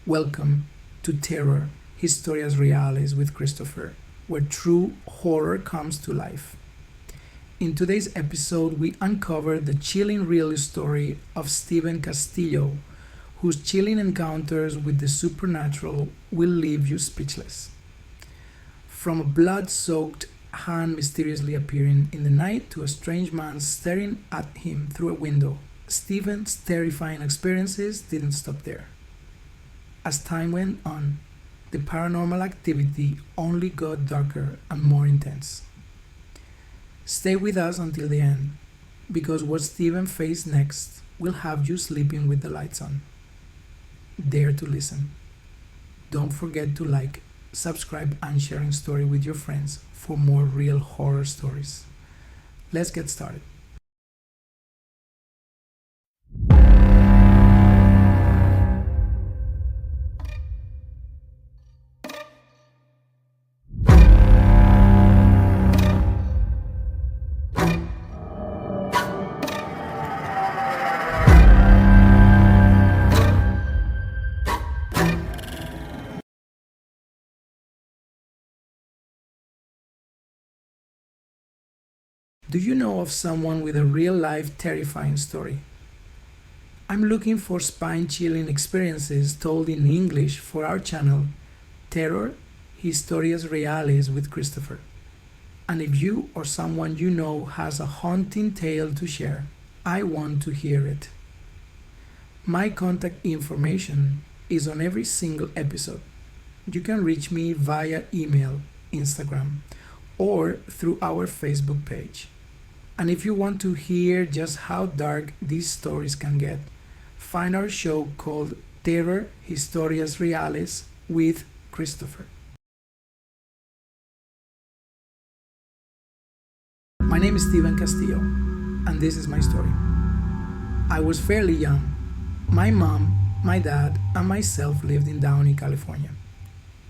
Welcome to Terror, Historias Reales with Christopher, where true horror comes to life. In today's episode, we uncover the chilling real story of Stephen Castillo, whose chilling encounters with the supernatural will leave you speechless. From a blood soaked hand mysteriously appearing in the night to a strange man staring at him through a window, Stephen's terrifying experiences didn't stop there. As time went on, the paranormal activity only got darker and more intense. Stay with us until the end, because what Stephen faced next will have you sleeping with the lights on. Dare to listen. Don't forget to like, subscribe, and sharing story with your friends for more real horror stories. Let's get started. Do you know of someone with a real life terrifying story? I'm looking for spine chilling experiences told in English for our channel, Terror, Historias Reales with Christopher. And if you or someone you know has a haunting tale to share, I want to hear it. My contact information is on every single episode. You can reach me via email, Instagram, or through our Facebook page. And if you want to hear just how dark these stories can get, find our show called Terror Historias Reales with Christopher. My name is Stephen Castillo, and this is my story. I was fairly young. My mom, my dad, and myself lived in Downey, California,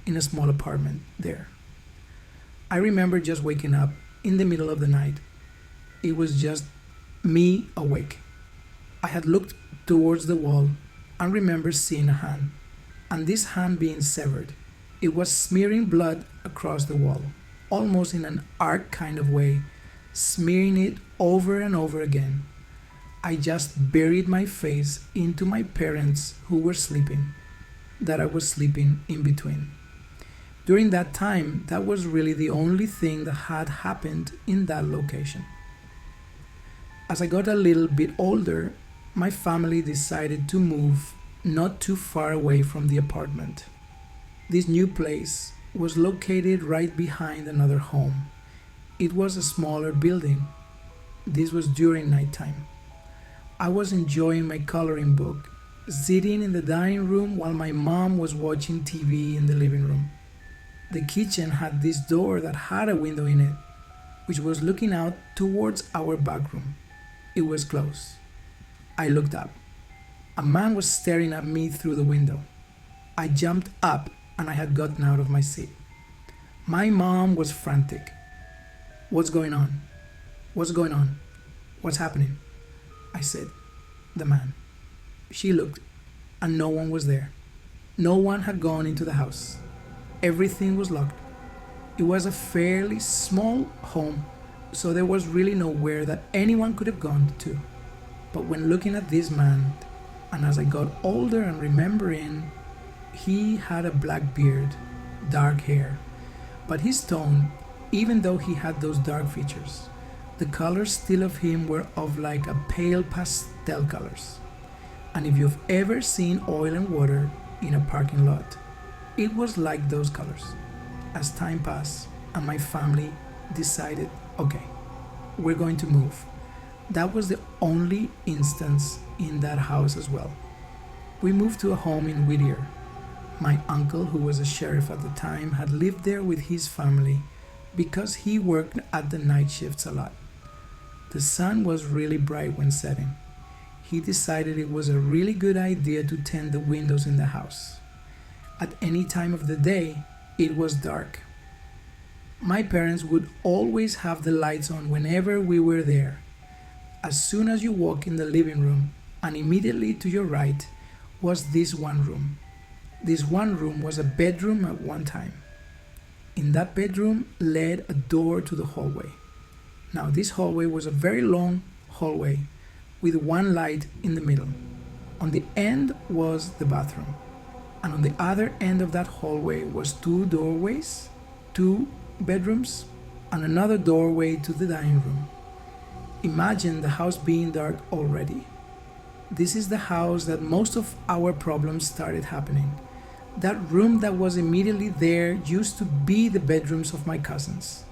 in a small apartment there. I remember just waking up in the middle of the night. It was just me awake. I had looked towards the wall and remember seeing a hand, and this hand being severed. It was smearing blood across the wall, almost in an arc kind of way, smearing it over and over again. I just buried my face into my parents who were sleeping, that I was sleeping in between. During that time, that was really the only thing that had happened in that location. As I got a little bit older, my family decided to move not too far away from the apartment. This new place was located right behind another home. It was a smaller building. This was during nighttime. I was enjoying my coloring book, sitting in the dining room while my mom was watching TV in the living room. The kitchen had this door that had a window in it, which was looking out towards our back room. It was closed. I looked up. A man was staring at me through the window. I jumped up and I had gotten out of my seat. My mom was frantic. "What's going on? What's going on? What's happening?" I said. "The man." She looked and no one was there. No one had gone into the house. Everything was locked. It was a fairly small home, so there was really nowhere that anyone could have gone to. But when looking at this man, and as I got older and remembering, he had a black beard, dark hair, but his tone, even though he had those dark features, the colors still of him were of like a pale pastel colors. And if you've ever seen oil and water in a parking lot, it was like those colors. As time passed and my family decided, okay, we're going to move. That was the only instance in that house as well. We moved to a home in Whittier. My uncle, who was a sheriff at the time, had lived there with his family because he worked at the night shifts a lot. The sun was really bright when setting. He decided it was a really good idea to tint the windows in the house. At any time of the day, it was dark. My parents would always have the lights on whenever we were there. As soon as you walk in the living room, and immediately to your right was this one room. This one room was a bedroom at one time. In that bedroom led a door to the hallway. Now, this hallway was a very long hallway with one light in the middle. On the end was the bathroom, and on the other end of that hallway was two doorways, two bedrooms, and another doorway to the dining room. Imagine the house being dark already. This is the house that most of our problems started happening. That room that was immediately there used to be the bedrooms of my cousins.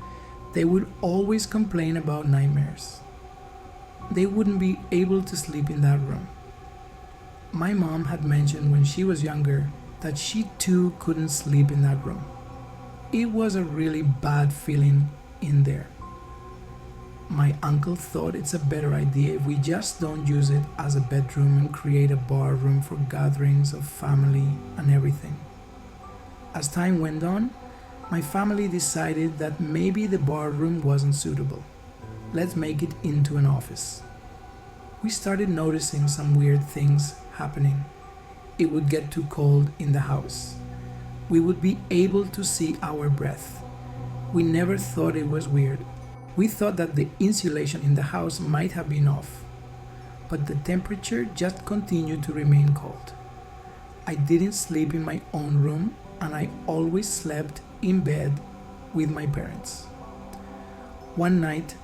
They would always complain about nightmares. They wouldn't be able to sleep in that room. My mom had mentioned when she was younger that she too couldn't sleep in that room. It was a really bad feeling in there. My uncle thought it's a better idea if we just don't use it as a bedroom and create a bar room for gatherings of family and everything. As time went on, my family decided that maybe the bar room wasn't suitable. Let's make it into an office. We started noticing some weird things happening. It would get too cold in the house. We would be able to see our breath. We never thought it was weird. We thought that the insulation in the house might have been off, but the temperature just continued to remain cold. I didn't sleep in my own room, and I always slept in bed with my parents. One night,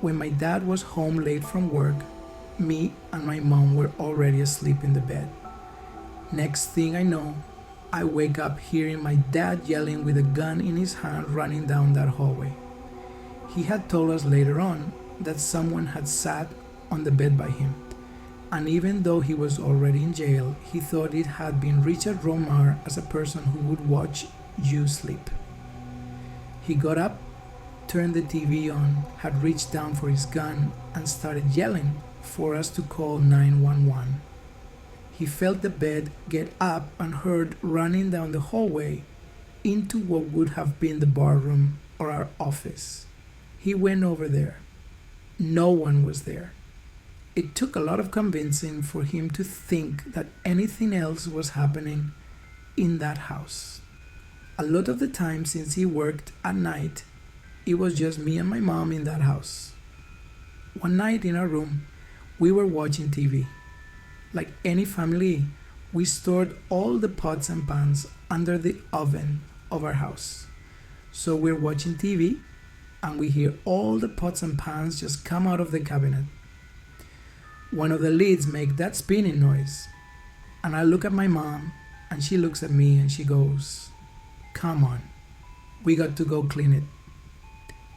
when my dad was home late from work, me and my mom were already asleep in the bed. Next thing I know, I wake up hearing my dad yelling with a gun in his hand running down that hallway. He had told us later on that someone had sat on the bed by him, and even though he was already in jail, he thought it had been Richard Romar as a person who would watch you sleep. He got up, turned the TV on, had reached down for his gun, and started yelling for us to call 911. He felt the bed get up and heard running down the hallway into what would have been the bar room or our office. He went over there. No one was there. It took a lot of convincing for him to think that anything else was happening in that house. A lot of the time, since he worked at night, it was just me and my mom in that house. One night in our room, we were watching TV. Like any family, we stored all the pots and pans under the oven of our house. So we're watching TV, and we hear all the pots and pans just come out of the cabinet. One of the lids make that spinning noise, and I look at my mom, and she looks at me and she goes, "Come on, we got to go clean it."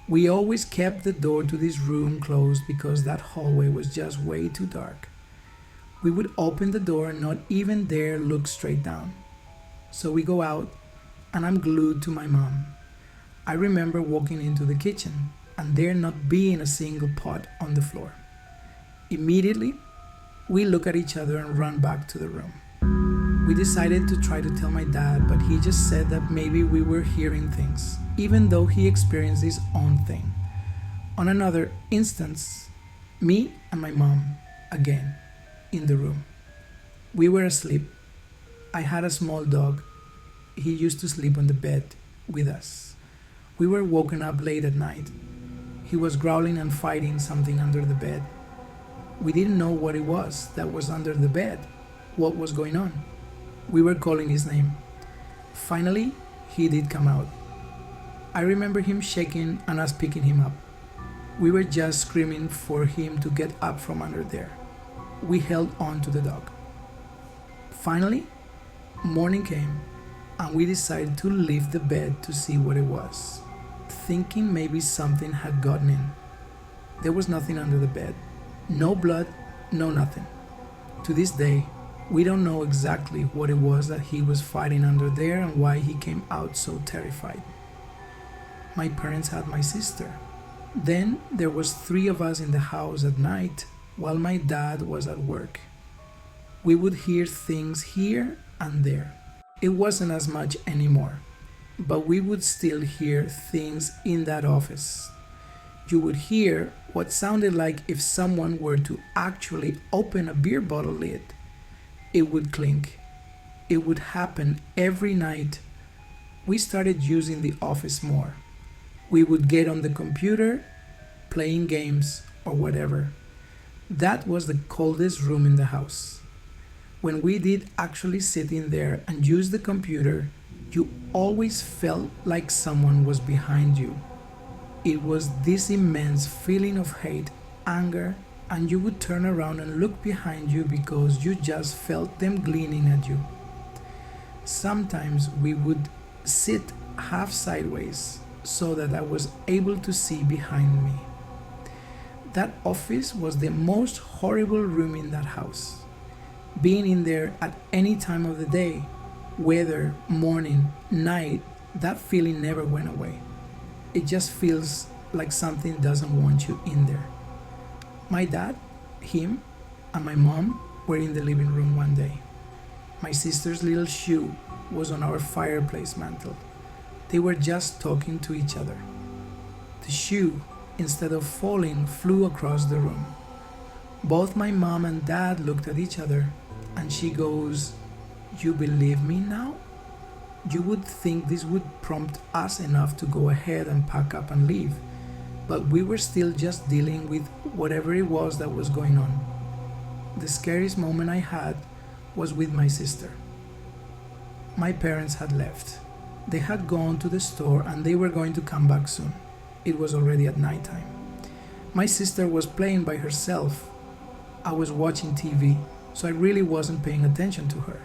We always kept the door to this room closed because that hallway was just way too dark. We would open the door and not even dare look straight down. So we go out, and I'm glued to my mom. I remember walking into the kitchen and there not being a single pot on the floor. Immediately, we look at each other and run back to the room. We decided to try to tell my dad, but he just said that maybe we were hearing things, even though he experienced his own thing. On another instance, me and my mom, again, in the room. We were asleep. I had a small dog. He used to sleep on the bed with us. We were woken up late at night. He was growling and fighting something under the bed. We didn't know what it was that was under the bed. What was going on? We were calling his name. Finally, he did come out. I remember him shaking and us picking him up. We were just screaming for him to get up from under there. We held on to the dog. Finally, morning came, and we decided to leave the bed to see what it was, thinking maybe something had gotten in. There was nothing under the bed. No blood, no nothing. To this day, we don't know exactly what it was that he was fighting under there and why he came out so terrified. My parents had my sister. Then there was 3 of us in the house at night while my dad was at work. We would hear things here and there. It wasn't as much anymore, but we would still hear things in that office. You would hear what sounded like if someone were to actually open a beer bottle lid. It would clink. It would happen every night. We started using the office more. We would get on the computer, playing games or whatever. That was the coldest room in the house. When we did actually sit in there and use the computer, you always felt like someone was behind you. It was this immense feeling of hate, anger, and you would turn around and look behind you because you just felt them gleaning at you. Sometimes we would sit half sideways so that I was able to see behind me. That office was the most horrible room in that house. Being in there at any time of the day, whether morning, night, that feeling never went away. It just feels like something doesn't want you in there. My dad, him, and my mom were in the living room one day. My sister's little shoe was on our fireplace mantle. They were just talking to each other. The shoe, instead of falling, flew across the room. Both my mom and dad looked at each other, and she goes, "You believe me now?" You would think this would prompt us enough to go ahead and pack up and leave, but we were still just dealing with whatever it was that was going on. The scariest moment I had was with my sister. My parents had left. They had gone to the store and they were going to come back soon. It was already at nighttime. My sister was playing by herself. I was watching TV, so I really wasn't paying attention to her.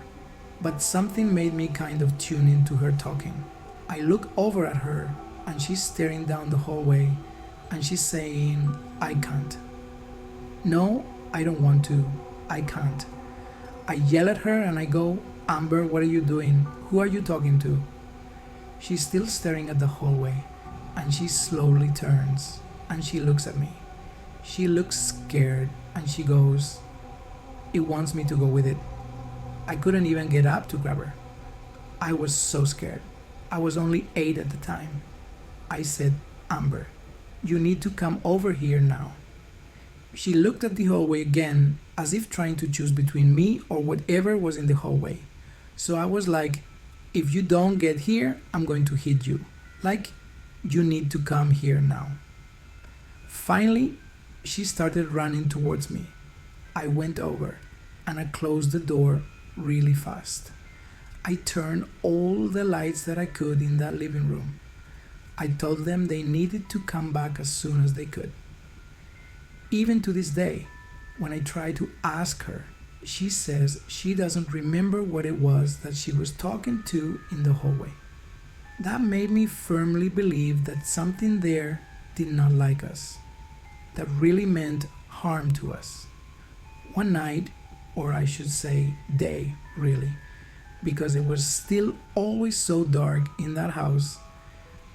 But something made me kind of tune into her talking. I look over at her and she's staring down the hallway and she's saying, "I can't." "No, I don't want to. I can't." I yell at her and I go, "Amber, what are you doing? Who are you talking to?" She's still staring at the hallway and she slowly turns and she looks at me. She looks scared and she goes, "It wants me to go with it." I couldn't even get up to grab her. I was so scared. I was only 8 at the time. I said, "Amber, you need to come over here now." She looked at the hallway again as if trying to choose between me or whatever was in the hallway. So I was like, "If you don't get here, I'm going to hit you. Like, you need to come here now." Finally, she started running towards me. I went over and I closed the door really fast. I turned all the lights that I could in that living room. I told them they needed to come back as soon as they could. Even to this day, when I try to ask her, she says she doesn't remember what it was that she was talking to in the hallway. That made me firmly believe that something there did not like us, that really meant harm to us. One night, or I should say day, really, because it was still always so dark in that house,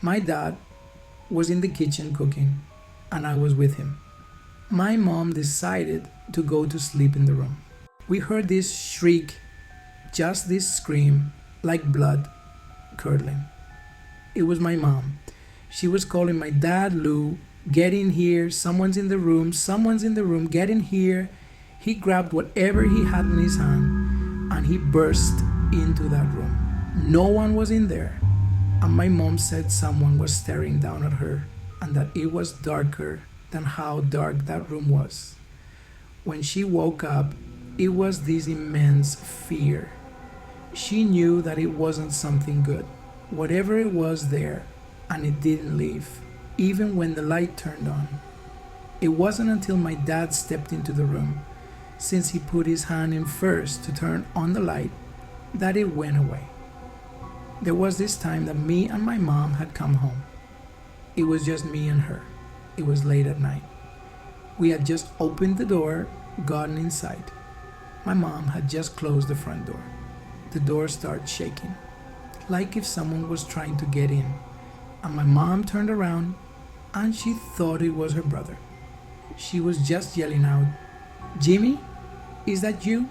my dad was in the kitchen cooking, and I was with him. My mom decided to go to sleep in the room. We heard this shriek, just this scream, like blood curdling. It was my mom. She was calling my dad, "Lou, get in here, someone's in the room, get in here." He grabbed whatever he had in his hand and he burst into that room. No one was in there, and my mom said someone was staring down at her and that it was darker than how dark that room was. When she woke up, it was this immense fear. She knew that it wasn't something good, whatever it was there, and it didn't leave, even when the light turned on. It wasn't until my dad stepped into the room, since he put his hand in first to turn on the light, that it went away. There was this time that me and my mom had come home. It was just me and her. It was late at night. We had just opened the door, gotten inside. My mom had just closed the front door. The door started shaking, like if someone was trying to get in, and my mom turned around and she thought it was her brother. She was just yelling out, "Jimmy, is that you?"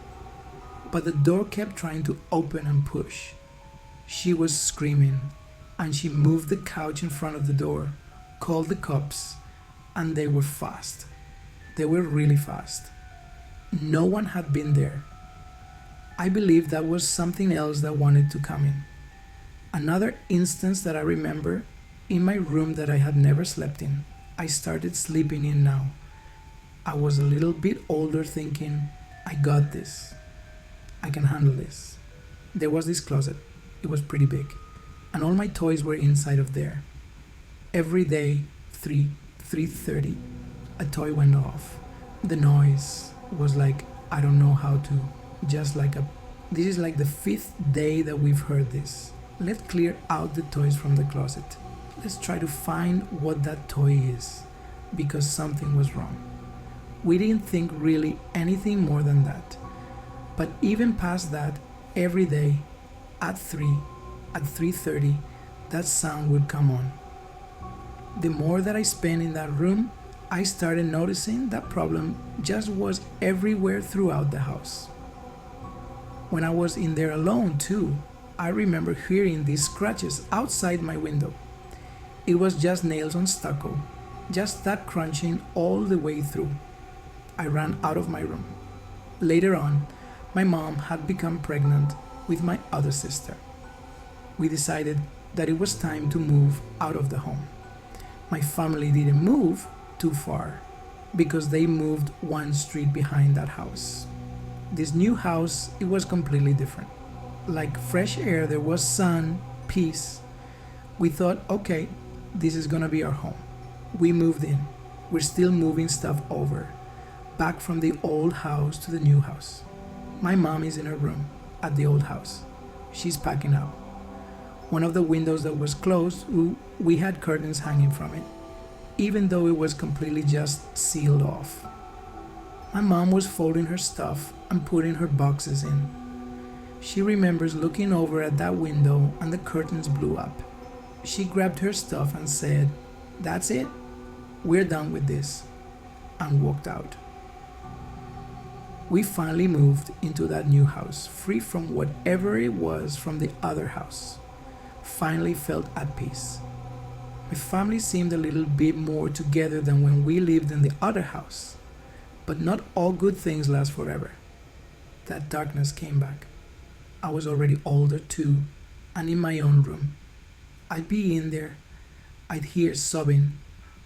But the door kept trying to open and push. She was screaming, and she moved the couch in front of the door, called the cops, and they were fast. They were really fast. No one had been there. I believe that was something else that wanted to come in. Another instance that I remember, in my room that I had never slept in. I started sleeping in now. I was a little bit older thinking, I got this. I can handle this. There was this closet. It was pretty big. And all my toys were inside of there. Every day, 3:30, a toy went off. The noise was like, I don't know how to, this is like the fifth day that we've heard this. Let's clear out the toys from the closet. Let's try to find what that toy is, because something was wrong. We didn't think really anything more than that. But even past that, every day at 3:30, that sound would come on. The more that I spent in that room, I started noticing that problem just was everywhere throughout the house. When I was in there alone too, I remember hearing these scratches outside my window. It was just nails on stucco, just that crunching all the way through. I ran out of my room. Later on, my mom had become pregnant with my other sister. We decided that it was time to move out of the home. My family didn't move too far because they moved one street behind that house. This new house, it was completely different. Like fresh air, there was sun, peace. We thought, okay, this is gonna be our home. We moved in. We're still moving stuff over, back from the old house to the new house. My mom is in her room at the old house. She's packing up. One of the windows that was closed, we had curtains hanging from it, even though it was completely just sealed off. My mom was folding her stuff and putting her boxes in. She remembers looking over at that window and the curtains blew up. She grabbed her stuff and said, "That's it, we're done with this," and walked out. We finally moved into that new house, free from whatever it was from the other house. Finally felt at peace. My family seemed a little bit more together than when we lived in the other house. But not all good things last forever. That darkness came back. I was already older too, and in my own room. I'd be in there. I'd hear sobbing,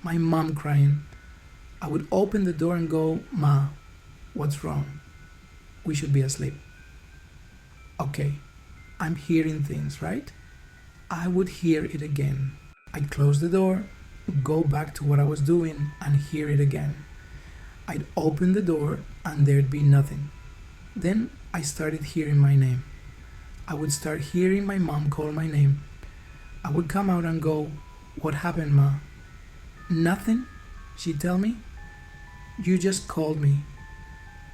my mom crying. I would open the door and go, "Ma, what's wrong? We should be asleep." Okay, I'm hearing things, right? I would hear it again. I'd close the door, go back to what I was doing, and hear it again. I'd open the door and there'd be nothing. Then I started hearing my name. I would start hearing my mom call my name. I would come out and go, "What happened, Ma?" "Nothing," she'd tell me. "You just called me."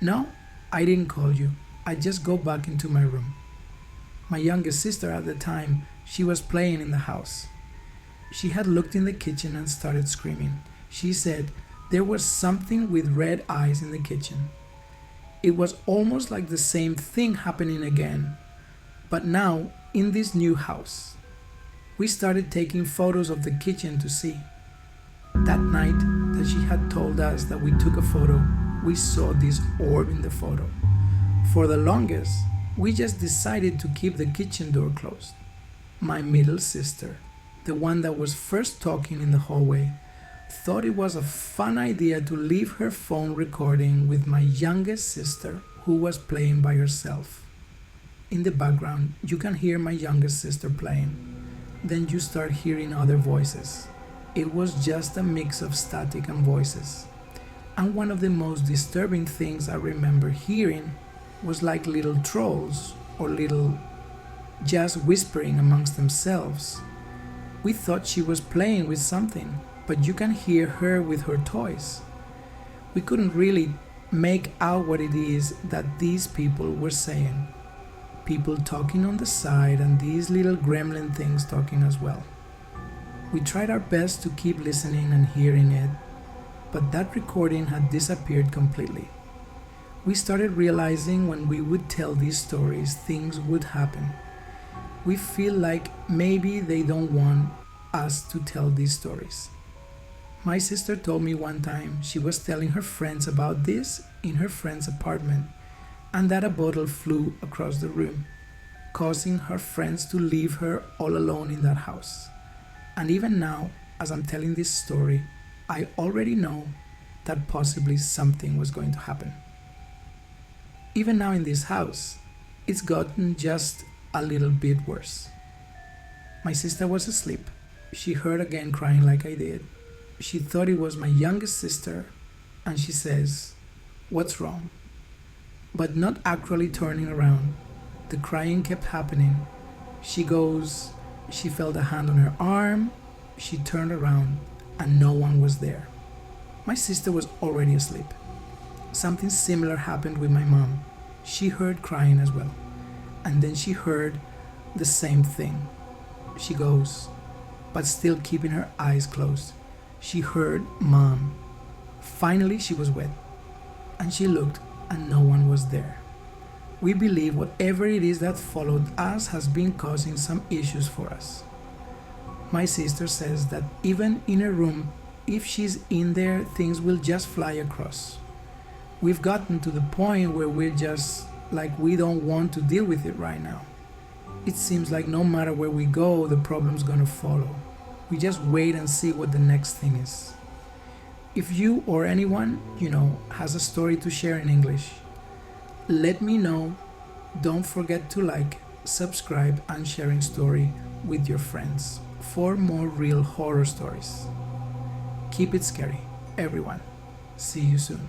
"No, I didn't call you. I just go back into my room." My youngest sister at the time, she was playing in the house. She had looked in the kitchen and started screaming. She said there was something with red eyes in the kitchen. It was almost like the same thing happening again, but now in this new house. We started taking photos of the kitchen to see. That night that she had told us that we took a photo, we saw this orb in the photo. For the longest, we just decided to keep the kitchen door closed. My middle sister, the one that was first talking in the hallway, thought it was a fun idea to leave her phone recording with my youngest sister, who was playing by herself. In the background, you can hear my youngest sister playing. Then you start hearing other voices. It was just a mix of static and voices. And one of the most disturbing things I remember hearing was like little trolls or little just whispering amongst themselves. We thought she was playing with something, but you can hear her with her toys. We couldn't really make out what it is that these people were saying. People talking on the side and these little gremlin things talking as well. We tried our best to keep listening and hearing it, but that recording had disappeared completely. We started realizing when we would tell these stories, things would happen. We feel like maybe they don't want us to tell these stories. My sister told me one time she was telling her friends about this in her friend's apartment, and that a bottle flew across the room, causing her friends to leave her all alone in that house. And even now, as I'm telling this story, I already know that possibly something was going to happen. Even now in this house, it's gotten just a little bit worse. My sister was asleep. She heard again crying like I did. She thought it was my youngest sister, and she says, "What's wrong?" But not actually turning around. The crying kept happening. She goes, she felt a hand on her arm, she turned around, and no one was there. My sister was already asleep. Something similar happened with my mom. She heard crying as well. And then she heard the same thing. She goes, but still keeping her eyes closed. She heard "Mom." Finally, she was wet. And she looked, and no one was there. We believe whatever it is that followed us has been causing some issues for us. My sister says that even in a room, if she's in there, things will just fly across. We've gotten to the point where we're just like we don't want to deal with it right now. It seems like no matter where we go, the problem's gonna follow. We just wait and see what the next thing is. If you or anyone has a story to share in English, let me know. Don't forget to like, subscribe, and sharing story with your friends for more real horror stories. Keep it scary, everyone. See you soon.